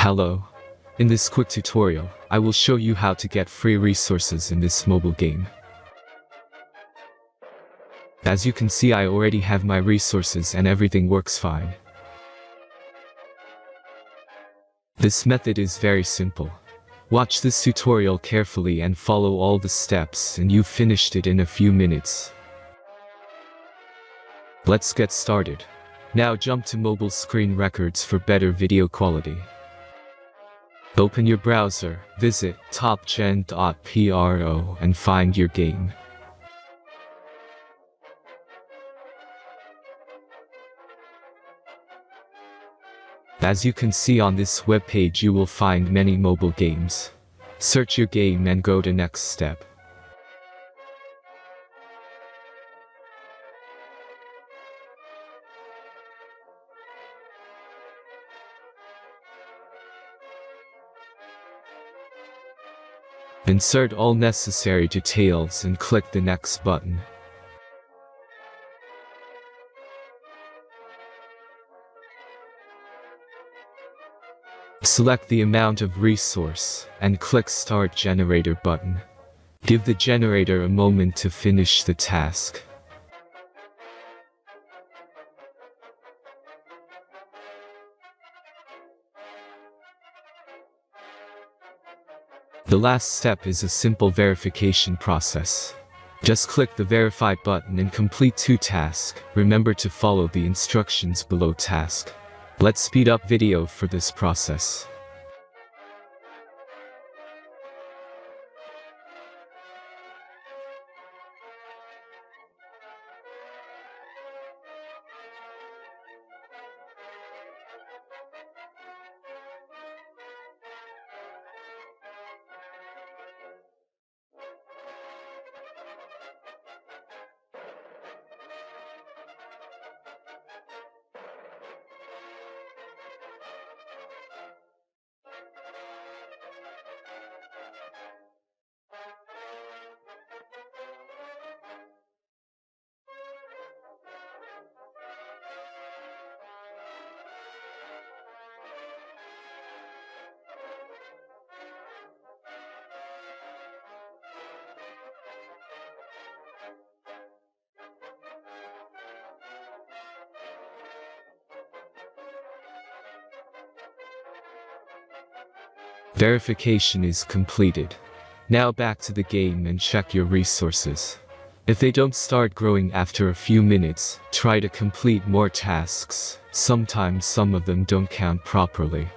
Hello. In this quick tutorial, I will show you how to get free resources in this mobile game. As you can see, I already have my resources and everything works fine. This method is very simple. Watch this tutorial carefully and follow all the steps and you've finished it in a few minutes. Let's get started. Now jump to mobile screen records for better video quality. Open your browser, visit topgen.pro and find your game. As you can see on this web page, you will find many mobile games. Search your game and go to next step. Insert all necessary details and click the next button. Select the amount of resource and click Start Generator button. Give the generator a moment to finish the task. The last step is a simple verification process. Just click the Verify button and complete 2 tasks. Remember to follow the instructions below task. Let's speed up video for this process. Verification is completed. Now back to the game and check your resources. If they don't start growing after a few minutes, try to complete more tasks. Sometimes some of them don't count properly.